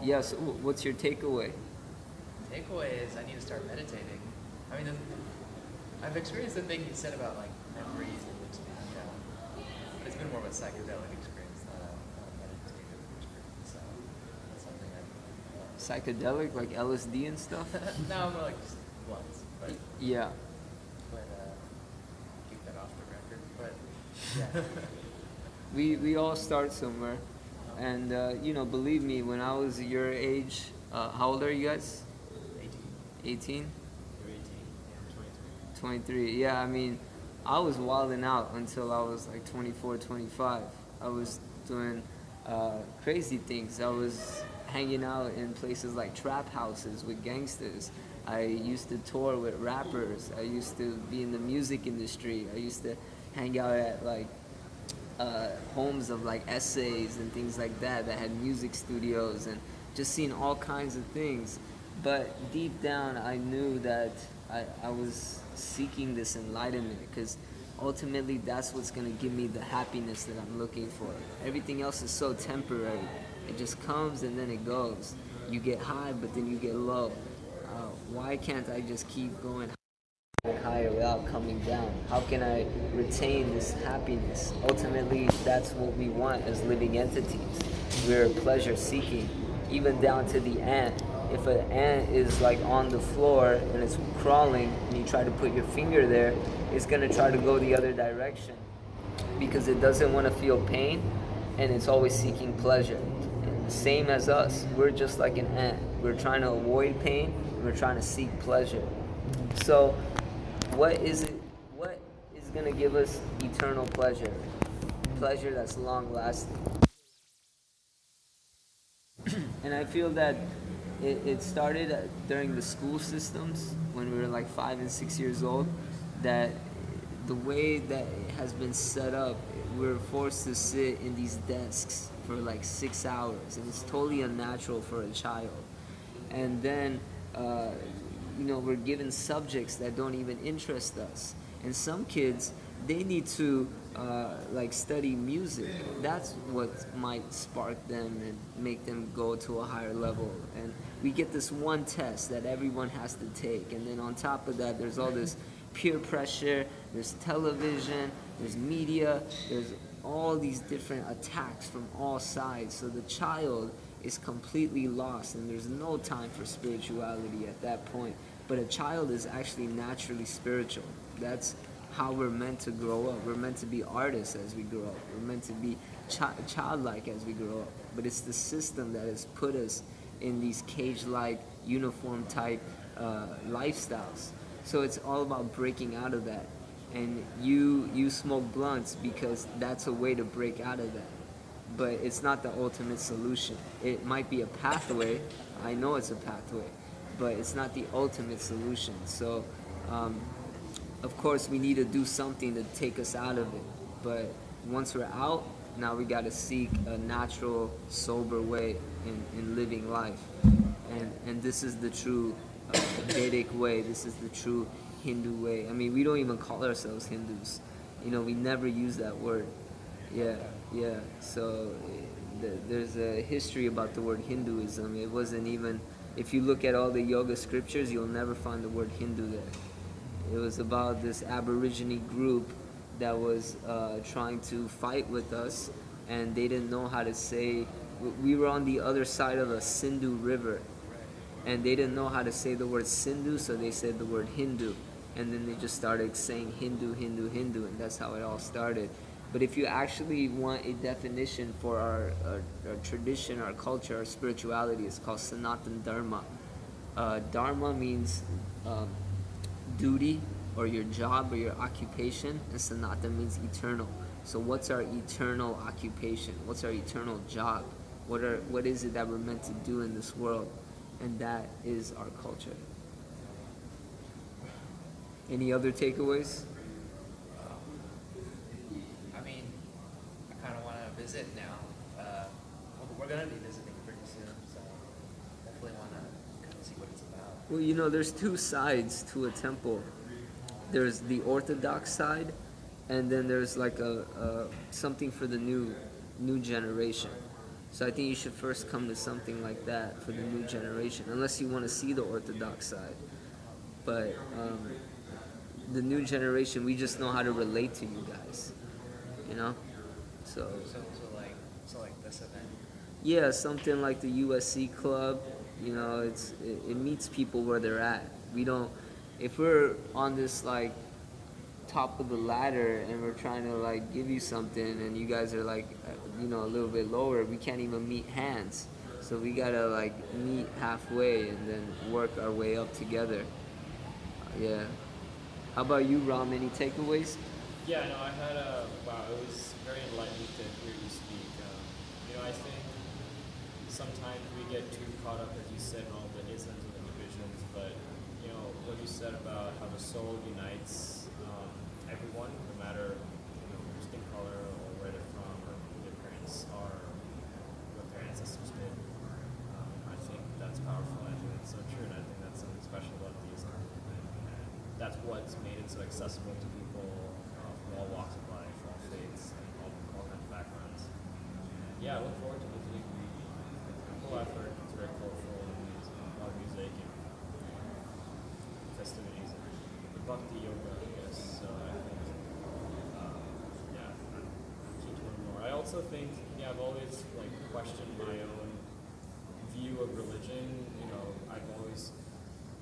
Yes. What's your takeaway? Takeaway is I need to start meditating. I mean, I've experienced the thing you said about like memories and but it's been more of a psychedelic experience, not a meditative experience. So that's something Psychedelic, like LSD and stuff? no, more like just blunts, Yeah. but keep that off the record. But yeah, We all start somewhere. And, believe me, when I was your age, how old are you guys? 18. 18? You're 18. Yeah, I'm 23. 23. Yeah, I mean, I was wilding out until I was like 24, 25. I was doing crazy things. I was hanging out in places like trap houses with gangsters. I used to tour with rappers. I used to be in the music industry. I used to hang out at like homes of like essays and things like that had music studios, and just seeing all kinds of things. But deep down, I knew that I was seeking this enlightenment, because ultimately that's what's going to give me the happiness that I'm looking for. Everything else is so temporary. It just comes and then it goes. You get high, but then you get low. Why can't I just keep going higher without coming down? How can I retain this happiness? Ultimately, that's what we want as living entities. We're pleasure seeking, even down to the ant. If an ant is like on the floor and it's crawling and you try to put your finger there, it's going to try to go the other direction because it doesn't want to feel pain, and it's always seeking pleasure. And same as us, we're just like an ant. We're trying to avoid pain, and we're trying to seek pleasure. So what is it? What is going to give us eternal pleasure? Pleasure that's long lasting. And I feel that it started during the school systems when we were like 5 and 6 years old. That the way that it has been set up, we're forced to sit in these desks for like 6 hours, and it's totally unnatural for a child. And then we're given subjects that don't even interest us. And some kids, they need to like study music. That's what might spark them and make them go to a higher level. And we get this one test that everyone has to take. And then on top of that, there's all this peer pressure, there's television, there's media, there's all these different attacks from all sides. So the child is completely lost, and there's no time for spirituality at that point. But a child is actually naturally spiritual. That's how we're meant to grow up. We're meant to be artists as we grow up. We're meant to be childlike as we grow up. But it's the system that has put us in these cage-like, uniform type lifestyles. So it's all about breaking out of that. And you smoke blunts because that's a way to break out of that. But it's not the ultimate solution. It might be a pathway. I know it's a pathway, but it's not the ultimate solution. So, of course, we need to do something to take us out of it. But once we're out, now we got to seek a natural, sober way in living life. And this is the true Vedic way. This is the true Hindu way. I mean, we don't even call ourselves Hindus. We never use that word. Yeah. So there's a history about the word Hinduism. It wasn't even, if you look at all the yoga scriptures, you'll never find the word Hindu there. It was about this Aborigine group that was trying to fight with us, and they didn't know how to say, we were on the other side of the Sindhu River, and they didn't know how to say the word Sindhu, so they said the word Hindu. And then they just started saying Hindu, Hindu, Hindu, and that's how it all started. But if you actually want a definition for our tradition, our culture, our spirituality, it's called Sanatan Dharma. Dharma means duty, or your job, or your occupation, and Sanatan means eternal. So what's our eternal occupation? What's our eternal job? What is it that we're meant to do in this world? And that is our culture. Any other takeaways? I mean, I kind of want to visit now. We're going to be visiting pretty soon, so definitely want to kind of see what it's about. Well, there's two sides to a temple. There's the Orthodox side, and then there's like a something for the new generation. So I think you should first come to something like that for the new generation, unless you want to see the Orthodox side. But the new generation, we just know how to relate to you guys, you know? So So like this event. yeah, something like the USC club, you know, it meets people where they're at. We don't, if we're on this like top of the ladder and we're trying to like give you something and you guys are like, you know, a little bit lower, we can't even meet hands. So we gotta like meet halfway and then work our way up together. Yeah. How about you, Ram? Any takeaways? Yeah, no, I had a wow. It was very enlightening to hear you speak. I think sometimes we get too caught up, as you said, in all the isms and the divisions. But what you said about how the soul unites everyone, no matter skin color or where they're from or who their parents are, what their ancestors did. I think that's powerful. I think that's so true, and I think that's something special about the Islam movement. And that's what's made it so accessible to people from all walks of life, all faiths, and all kinds of backgrounds. Yeah, I look forward to visiting the whole effort. It's very colorful and there's a lot of music and festivities and bhakti yoga, I guess. So I think, I'm keen to learn more. I also think, I've always questioned my own view of religion. I've always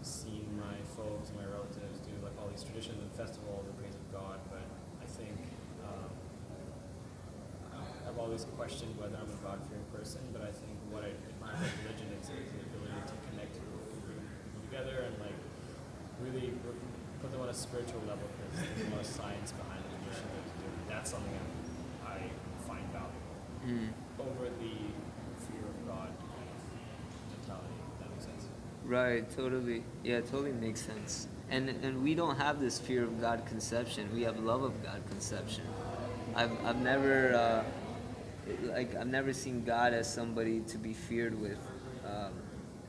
seen my folks, my relatives do all these traditions and festivals in praise of God, but I think I've always questioned whether I'm a God-fearing person, but I think what I admire about religion is the ability to connect people together and really put them on a spiritual level, because there's a lot of science behind the tradition that they do. That's something I find valuable over the fear of God mentality, if that makes sense. Right, totally. Yeah, it totally makes sense. And we don't have this fear of God conception. We have love of God conception. I've never I've never seen God as somebody to be feared with.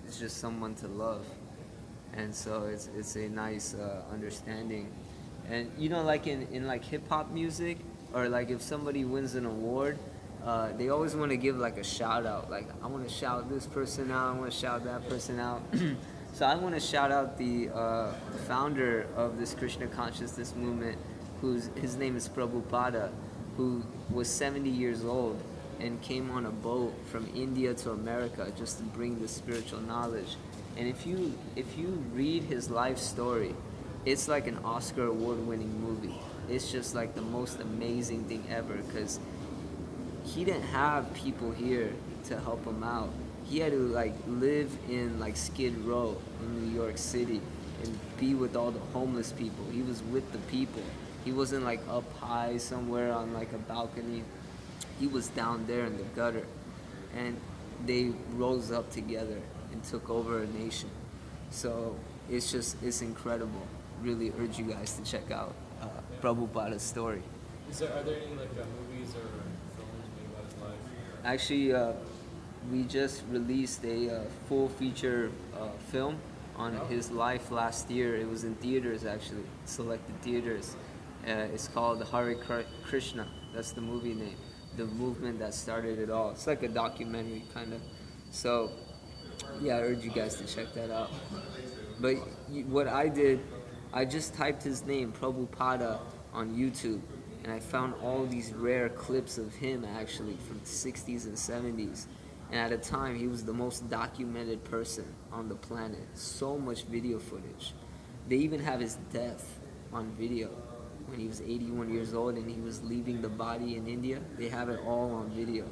It's just someone to love, and so it's a nice understanding. And like in like hip hop music, or like if somebody wins an award, they always want to give like a shout out. Like, I want to shout this person out. I want to shout that person out. So I want to shout out the founder of this Krishna consciousness movement, his name is Prabhupada, who was 70 years old and came on a boat from India to America just to bring the spiritual knowledge. And if you read his life story, it's like an Oscar award-winning movie. It's just like the most amazing thing ever, because he didn't have people here to help him out. He had to live in Skid Row in New York City and be with all the homeless people. He was with the people. He wasn't up high somewhere on a balcony. He was down there in the gutter, and they rose up together and took over a nation. So it's incredible. Really urge you guys to check out Prabhupada's story. Are there any movies or films made about his life? Actually, we just released a full feature film on his life last year. It was in theaters, actually, selected theaters. It's called Hare Krishna. That's the movie name. The movement that started it all. It's like a documentary, kind of. So, yeah, I urge you guys to check that out. But what I did, I just typed his name, Prabhupada, on YouTube, and I found all these rare clips of him, actually, from the 60s and 70s. And at the time, he was the most documented person on the planet. So much video footage. They even have his death on video when he was 81 years old and he was leaving the body in India. They have it all on video.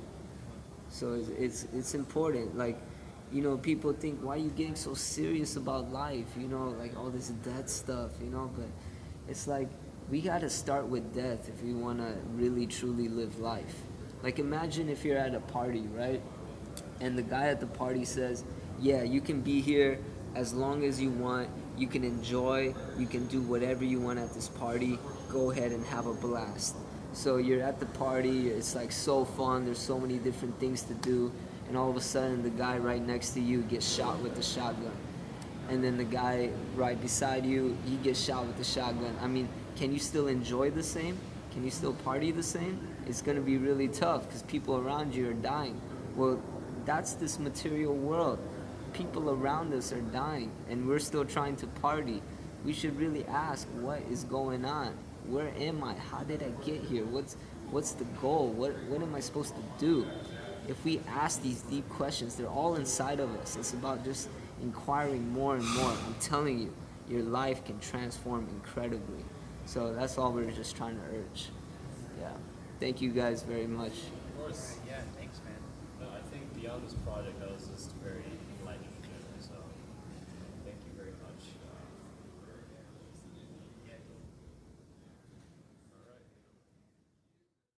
So it's important. People think, why are you getting so serious about life? All this death stuff, but it's we got to start with death if we want to really truly live life. Imagine if you're at a party, right? And the guy at the party says, yeah, you can be here as long as you want. You can enjoy. You can do whatever you want at this party. Go ahead and have a blast. So you're at the party. It's so fun. There's so many different things to do. And all of a sudden, the guy right next to you gets shot with the shotgun. And then the guy right beside you, he gets shot with the shotgun. I mean, can you still enjoy the same? Can you still party the same? It's going to be really tough because people around you are dying. Well, that's this material world. People around us are dying, and we're still trying to party. We should really ask, what is going on? Where am I? How did I get here? What's the goal? What am I supposed to do? If we ask these deep questions, they're all inside of us. It's about just inquiring more and more. I'm telling you, your life can transform incredibly. So that's all we're just trying to urge. Yeah. Thank you guys very much. Of course. Yeah, thanks, man. No, I think beyond this project, that was just very enlightening